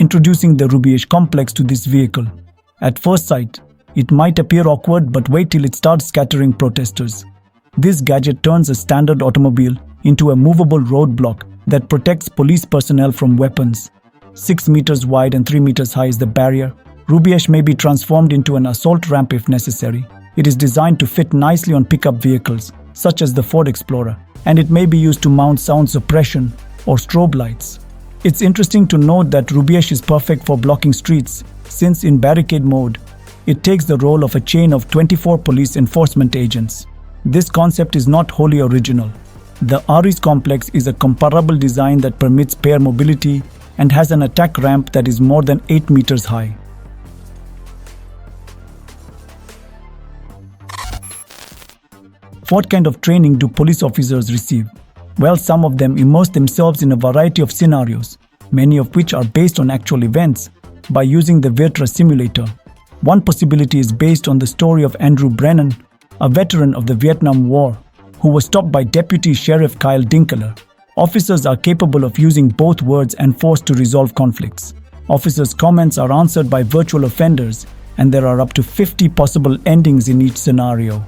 introducing the Rubiage complex to this vehicle. At first sight, it might appear awkward, but wait till it starts scattering protesters. This gadget turns a standard automobile into a movable roadblock that protects police personnel from weapons. 6 meters wide and 3 meters high is the barrier. Rubiage may be transformed into an assault ramp if necessary. It is designed to fit nicely on pickup vehicles, such as the Ford Explorer, and it may be used to mount sound suppression or strobe lights. It's interesting to note that Rubiage is perfect for blocking streets, since in barricade mode, it takes the role of a chain of 24 police enforcement agents. This concept is not wholly original. The ISSE complex is a comparable design that permits pair mobility and has an attack ramp that is more than 8 meters high. What kind of training do police officers receive? Well, some of them immerse themselves in a variety of scenarios, many of which are based on actual events, by using the Virtua simulator. One possibility is based on the story of Andrew Brennan, a veteran of the Vietnam War, who was stopped by Deputy Sheriff Kyle Dinkler. Officers are capable of using both words and force to resolve conflicts. Officers' comments are answered by virtual offenders, and there are up to 50 possible endings in each scenario.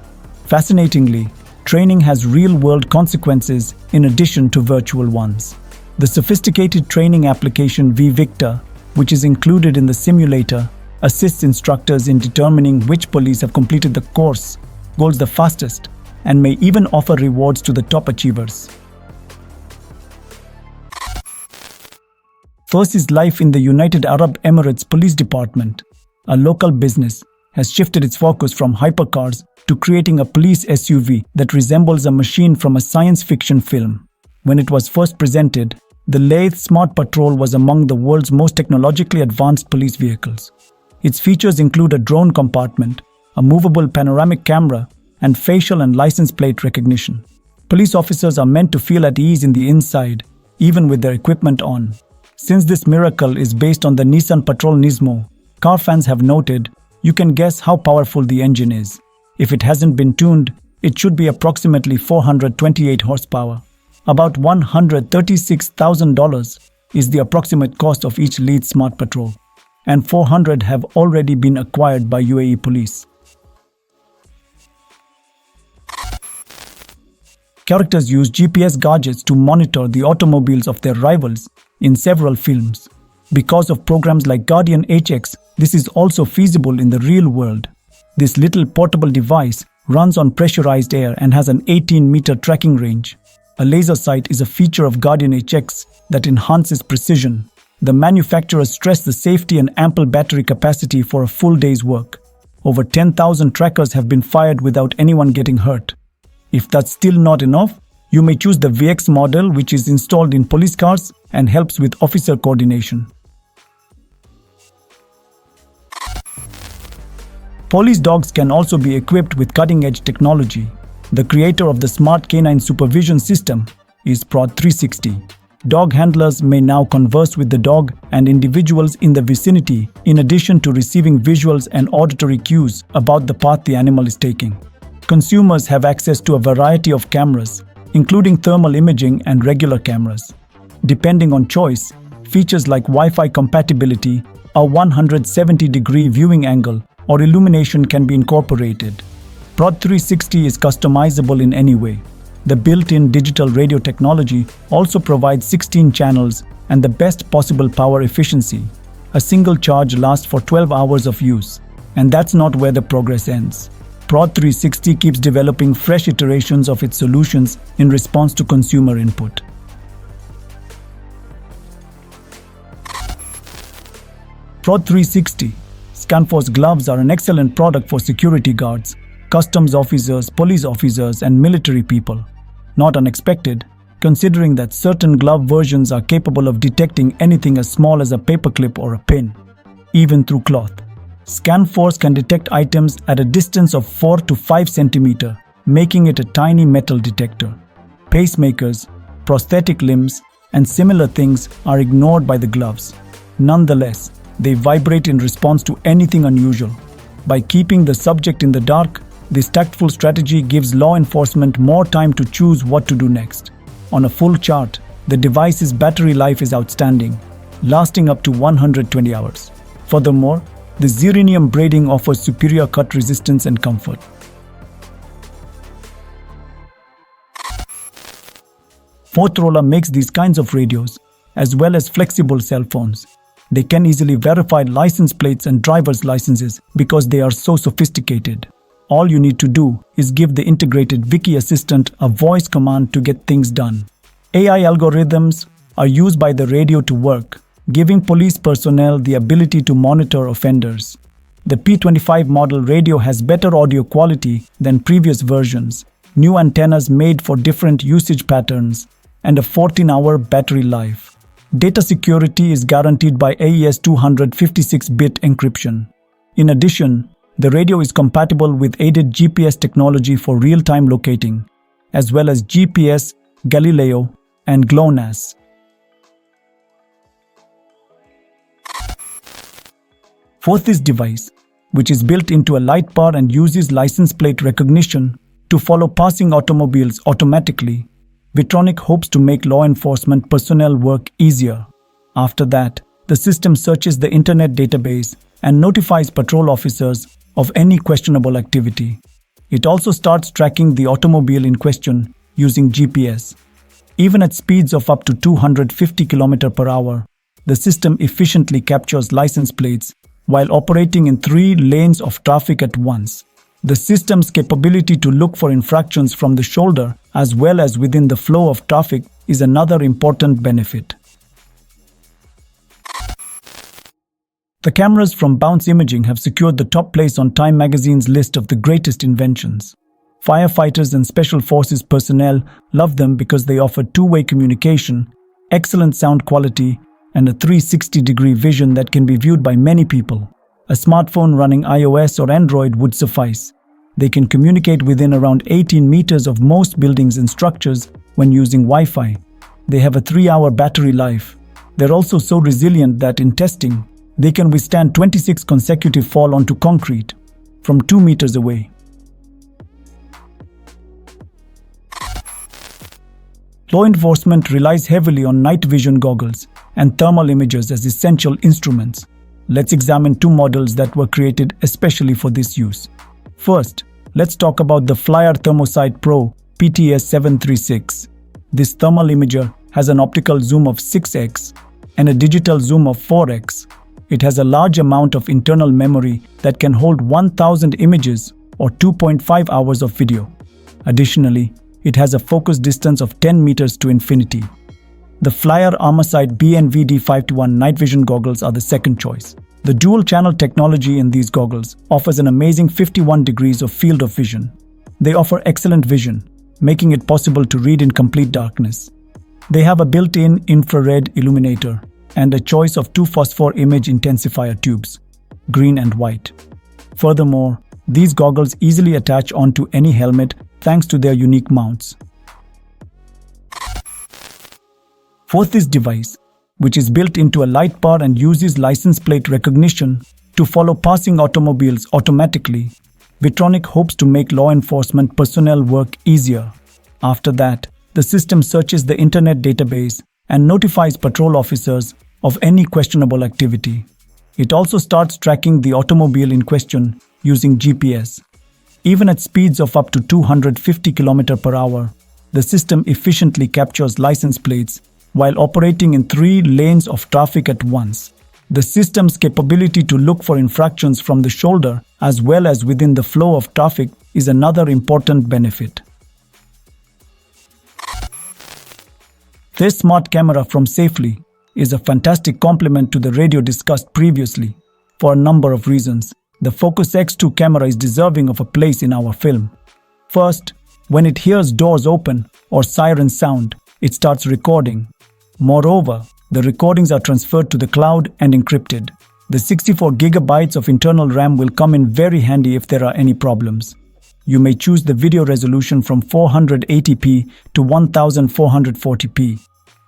Fascinatingly, training has real-world consequences in addition to virtual ones. The sophisticated training application vVictor, which is included in the simulator, assists instructors in determining which police have completed the course, goals the fastest, and may even offer rewards to the top achievers. Versus life in the United Arab Emirates Police Department. A local business has shifted its focus from hypercars to creating a police SUV that resembles a machine from a science fiction film. When it was first presented, the Lathe Smart Patrol was among the world's most technologically advanced police vehicles. Its features include a drone compartment, a movable panoramic camera, and facial and license plate recognition. Police officers are meant to feel at ease in the inside, even with their equipment on. Since this miracle is based on the Nissan Patrol Nismo, car fans have noted, you can guess how powerful the engine is. If it hasn't been tuned, it should be approximately 428 horsepower. About $136,000 is the approximate cost of each Lathe Smart Patrol, and 400 have already been acquired by UAE police. Characters use GPS gadgets to monitor the automobiles of their rivals in several films. Because of programs like Guardian HX, this is also feasible in the real world. This little portable device runs on pressurized air and has an 18-meter tracking range. A laser sight is a feature of Guardian HX that enhances precision. The manufacturers stress the safety and ample battery capacity for a full day's work. Over 10,000 trackers have been fired without anyone getting hurt. If that's still not enough, you may choose the VX model, which is installed in police cars and helps with officer coordination. Police dogs can also be equipped with cutting-edge technology. The creator of the Smart Canine Supervision System is Prod 360. Dog handlers may now converse with the dog and individuals in the vicinity, in addition to receiving visuals and auditory cues about the path the animal is taking. Consumers have access to a variety of cameras, including thermal imaging and regular cameras. Depending on choice, features like Wi-Fi compatibility, a 170-degree viewing angle, or illumination can be incorporated. Prod 360 is customizable in any way. The built-in digital radio technology also provides 16 channels and the best possible power efficiency. A single charge lasts for 12 hours of use. And that's not where the progress ends. Prod 360 keeps developing fresh iterations of its solutions in response to consumer input. Prod 360. Scanforce gloves are an excellent product for security guards, customs officers, police officers, and military people. Not unexpected, considering that certain glove versions are capable of detecting anything as small as a paperclip or a pin, even through cloth. Scanforce can detect items at a distance of 4 to 5 cm, making it a tiny metal detector. Pacemakers, prosthetic limbs, and similar things are ignored by the gloves. Nonetheless, they vibrate in response to anything unusual. By keeping the subject in the dark, this tactful strategy gives law enforcement more time to choose what to do next. On a full chart, the device's battery life is outstanding. lasting up to 120 hours. Furthermore, the xerinium braiding offers superior cut resistance and comfort. Motorola makes these kinds of radios, as well as flexible cell phones. They can easily verify license plates and driver's licenses because they are so sophisticated. All you need to do is give the integrated Wiki Assistant a voice command to get things done. AI algorithms are used by the radio to work, giving police personnel the ability to monitor offenders. The P25 model radio has better audio quality than previous versions, new antennas made for different usage patterns, and a 14-hour battery life. Data security is guaranteed by AES 256-bit encryption. In addition, the radio is compatible with aided GPS technology for real-time locating, as well as GPS, Galileo, and GLONASS. Fourth is device, which is built into a light bar and uses license plate recognition to follow passing automobiles automatically. Vitronic hopes to make law enforcement personnel work easier. After that, the system searches the internet database and notifies patrol officers of any questionable activity. It also starts tracking the automobile in question using GPS. Even at speeds of up to 250 km per hour, the system efficiently captures license plates while operating in 3 lanes of traffic at once. The system's capability to look for infractions from the shoulder as well as within the flow of traffic is another important benefit. The cameras from Bounce Imaging have secured the top place on Time magazine's list of the greatest inventions. Firefighters and special forces personnel love them because they offer two-way communication, excellent sound quality, and a 360-degree vision that can be viewed by many people. A smartphone running iOS or Android would suffice. They can communicate within around 18 meters of most buildings and structures when using Wi-Fi. They have a 3-hour battery life. They're also so resilient that in testing, they can withstand 26 consecutive fall onto concrete from 2 meters away. Law enforcement relies heavily on night vision goggles and thermal imagers as essential instruments. Let's examine 2 models that were created especially for this use. First, let's talk about the Flyer Thermosight Pro PTS 736. This thermal imager has an optical zoom of 6x and a digital zoom of 4x. It has a large amount of internal memory that can hold 1000 images or 2.5 hours of video. Additionally, it has a focus distance of 10 meters to infinity. The Flyer Armorsight BNVD521 night vision goggles are the second choice. The dual-channel technology in these goggles offers an amazing 51 degrees of field of vision. They offer excellent vision, making it possible to read in complete darkness. They have a built-in infrared illuminator and a choice of 2 phosphor image intensifier tubes, green and white. Furthermore, these goggles easily attach onto any helmet thanks to their unique mounts. Fourth is device, which is built into a light bar and uses license plate recognition to follow passing automobiles automatically. Vitronic hopes to make law enforcement personnel work easier. After that, the system searches the internet database and notifies patrol officers of any questionable activity. It also starts tracking the automobile in question using GPS. Even at speeds of up to 250 km per hour, the system efficiently captures license plates while operating in 3 lanes of traffic at once. The system's capability to look for infractions from the shoulder as well as within the flow of traffic is another important benefit. This smart camera from Safely is a fantastic complement to the radio discussed previously. For a number of reasons, the Focus X2 camera is deserving of a place in our film. First, when it hears doors open or sirens sound, it starts recording. Moreover, the recordings are transferred to the cloud and encrypted. The 64 gigabytes of internal RAM will come in very handy if there are any problems. You may choose the video resolution from 480p to 1440p.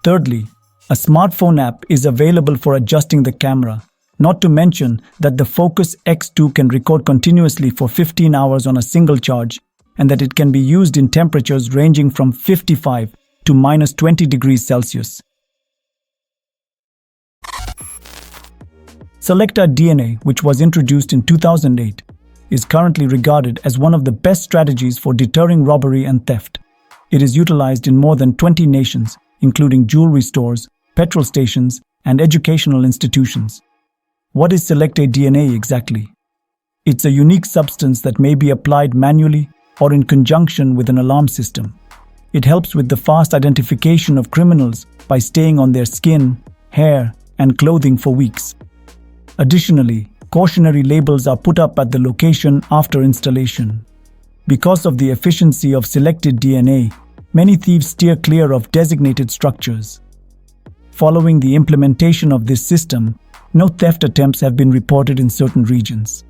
Thirdly, a smartphone app is available for adjusting the camera. Not to mention that the Focus X2 can record continuously for 15 hours on a single charge and that it can be used in temperatures ranging from 55 to -20 degrees Celsius. Selector DNA, which was introduced in 2008, is currently regarded as one of the best strategies for deterring robbery and theft. It is utilized in more than 20 nations, including jewelry stores, petrol stations, and educational institutions. What is Selector DNA exactly? It's a unique substance that may be applied manually or in conjunction with an alarm system. It helps with the fast identification of criminals by staying on their skin, hair, and clothing for weeks. Additionally, cautionary labels are put up at the location after installation. Because of the efficiency of selected DNA, many thieves steer clear of designated structures. Following the implementation of this system, no theft attempts have been reported in certain regions.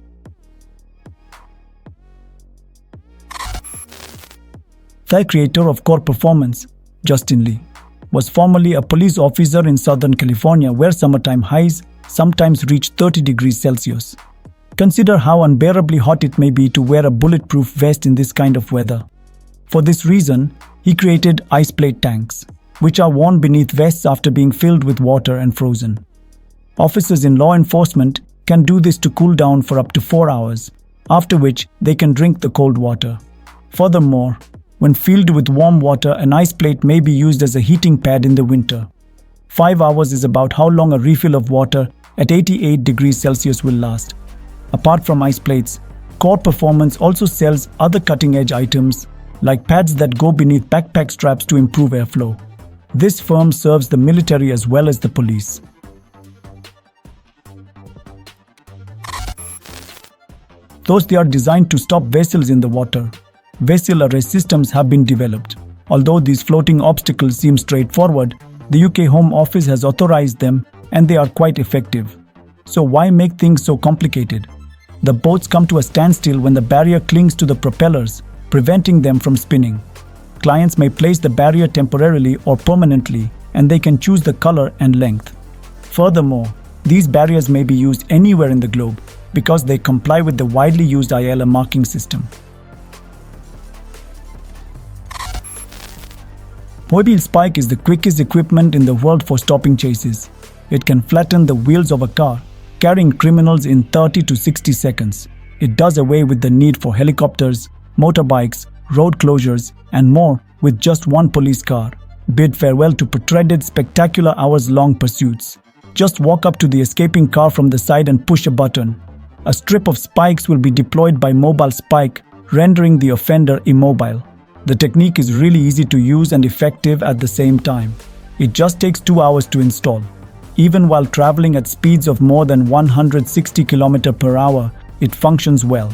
The creator of Core Performance, Justin Lee, was formerly a police officer in Southern California where summertime highs sometimes reach 30 degrees Celsius. Consider how unbearably hot it may be to wear a bulletproof vest in this kind of weather. For this reason, he created ice plate tanks, which are worn beneath vests after being filled with water and frozen. Officers in law enforcement can do this to cool down for up to 4 hours, after which they can drink the cold water. Furthermore, when filled with warm water, an ice plate may be used as a heating pad in the winter. 5 hours is about how long a refill of water at 88 degrees Celsius will last. Apart from ice plates, Core Performance also sells other cutting-edge items like pads that go beneath backpack straps to improve airflow. This firm serves the military as well as the police. Thus, they are designed to stop vessels in the water. Vessel arrest systems have been developed. Although these floating obstacles seem straightforward, the UK Home Office has authorized them and they are quite effective. So why make things so complicated? The boats come to a standstill when the barrier clings to the propellers, preventing them from spinning. Clients may place the barrier temporarily or permanently, and they can choose the color and length. Furthermore, these barriers may be used anywhere in the globe because they comply with the widely used ISSE marking system. Mobile Spike is the quickest equipment in the world for stopping chases. It can flatten the wheels of a car, carrying criminals in 30 to 60 seconds. It does away with the need for helicopters, motorbikes, road closures, and more with just one police car. Bid farewell to protracted, spectacular hours-long pursuits. Just walk up to the escaping car from the side and push a button. A strip of spikes will be deployed by Mobile Spike, rendering the offender immobile. The technique is really easy to use and effective at the same time. It just takes 2 hours to install. Even while traveling at speeds of more than 160 km/h, it functions well.